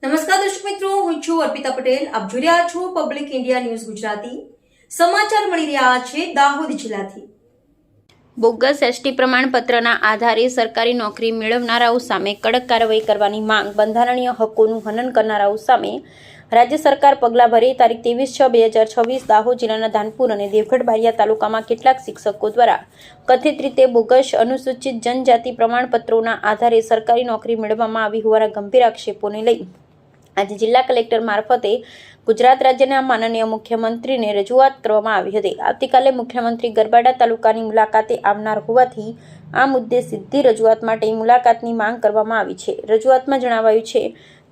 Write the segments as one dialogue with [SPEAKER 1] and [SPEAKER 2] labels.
[SPEAKER 1] નમસ્કાર દર્શક મિત્રો, હું છું અર્પિતા પટેલ. આપ જોઈ રહ્યા છો પબ્લિક ઇન્ડિયા ન્યૂઝ ગુજરાતી. સમાચાર મળી રહ્યા છે દાહોદ જિલ્લાથી.
[SPEAKER 2] બોગસ એસટી પ્રમાણપત્રના આધારે સરકારી નોકરી મેળવનારાઓ સામે કડક કાર્યવાહી કરવાની માંગ. બંધારણીય હકોનું હનન કરનારાઓ સામે રાજ્ય સરકાર પગલાં ભરે. તારીખ 23/6/2026 દાહોદ જિલ્લાના ધાનપુર અને દેવગઢ બારિયા તાલુકામાં કેટલાક શિક્ષકો દ્વારા કથિત રીતે બોગસ અનુસૂચિત જનજાતિ પ્રમાણપત્રોના આધારે સરકારી નોકરી મેળવવામાં આવી હોવાના ગંભીર આક્ષેપોને લઈ આજે જિલ્લા કલેક્ટર મારફતે ગુજરાત રાજ્યના માનનીય મુખ્યમંત્રીને રજૂઆત કરવામાં આવી હતી. આવતીકાલે મુખ્યમંત્રી ગરબાડા તાલુકાની મુલાકાતે આવનાર હોવાથી આ મુદ્દે સીધી રજૂઆત માટે મુલાકાતની માંગ કરવામાં આવી છે. રજૂઆતમાં જણાવાયું છે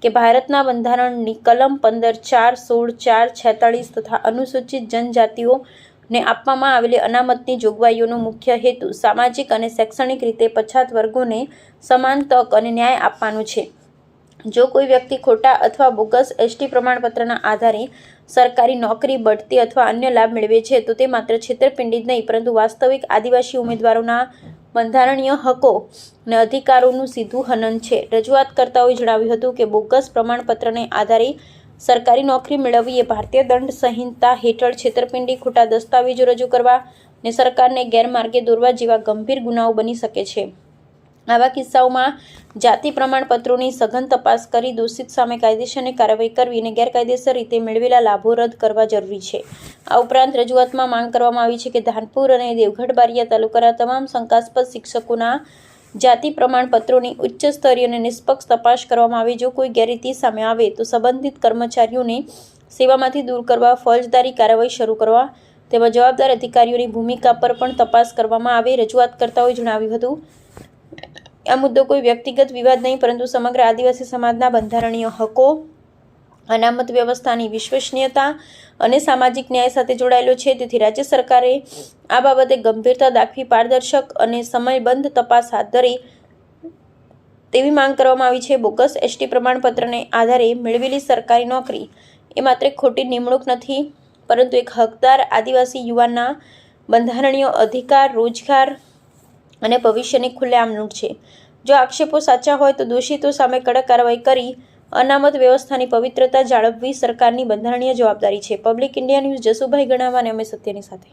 [SPEAKER 2] કે ભારતના બંધારણની કલમ 15, 4, 16, 4, 46 તથા અનુસૂચિત જનજાતિઓને આપવામાં આવેલી અનામતની જોગવાઈઓનો મુખ્ય હેતુ સામાજિક અને શૈક્ષણિક રીતે પછાત વર્ગોને સમાન તક અને ન્યાય આપવાનો છે. જો કોઈ વ્યક્તિ ખોટા અથવા બોગસ એસટી પ્રમાણપત્રના આધારે સરકારી નોકરી, બઢતી અથવા અન્ય લાભ મેળવે છે તો તે માત્ર છેતરપિંડી જ નહીં પરંતુ વાસ્તવિક આદિવાસી ઉમેદવારોના બંધારણીય હકો અને અધિકારોનું સીધું હનન છે. રજૂઆતકર્તાઓએ જણાવ્યું હતું કે બોગસ પ્રમાણપત્રને આધારે સરકારી નોકરી મેળવવી એ ભારતીય દંડ સંહિતા હેઠળ છેતરપિંડી, ખોટા દસ્તાવેજો રજૂ કરવા અને સરકારને ગેરમાર્ગે દોરવા જેવા ગંભીર ગુનાઓ બની શકે છે. આવા કિસ્સાઓમાં જાતિ પ્રમાણપત્રોની સઘન તપાસ કરી દોષિત સામે કાયદેસરની કાર્યવાહી કરવી અને ગેરકાયદેસર રીતે મેળવેલા લાભો રદ કરવા જરૂરી છે. આ ઉપરાંત રજૂઆતમાં માંગ કરવામાં આવી છે કે ધાનપુર અને દેવગઢ બારિયા તાલુકાના તમામ શંકાસ્પદ શિક્ષકોના જાતિ પ્રમાણપત્રોની ઉચ્ચ સ્તરીય અને નિષ્પક્ષ તપાસ કરવામાં આવે. જો કોઈ ગેરરીતિ સામે આવે તો સંબંધિત કર્મચારીઓને સેવામાંથી દૂર કરવા, ફોજદારી કાર્યવાહી શરૂ કરવા તેમજ જવાબદાર અધિકારીઓની ભૂમિકા પર પણ તપાસ કરવામાં આવે. રજૂઆતકર્તાઓએ જણાવ્યું હતું આ મુદ્દો કોઈ વ્યક્તિગત વિવાદ નહીં પરંતુ સમગ્ર આદિવાસી સમાજના બંધારણીય હકો, અનામત વ્યવસ્થાની વિશ્વસનીયતા અને સામાજિક ન્યાય સાથે જોડાયેલો છે. તેથી રાજ્ય સરકારે આ બાબતે ગંભીરતા દાખવી પારદર્શક અને સમયબદ્ધ તપાસ હાથ ધરે તેવી માંગ કરવામાં આવી છે. બોગસ એસટી પ્રમાણપત્રને આધારે મેળવેલી સરકારી નોકરી એ માત્ર ખોટી નિમણૂક નથી પરંતુ એક હકદાર આદિવાસી યુવાનના બંધારણીય અધિકાર, રોજગાર અને ભવિષ્યની ખુલ્લેઆમ લૂંટ છે. જો આક્ષેપો સાચા હોય તો દોષિતો સામે કડક કાર્યવાહી કરી અનામત વ્યવસ્થાની પવિત્રતા જાળવવી સરકારની બંધારણીય જવાબદારી છે. પબ્લિક ઇન્ડિયા ન્યૂઝ, જસુભાઈ ગણાવા અને અમે સત્યની સાથે.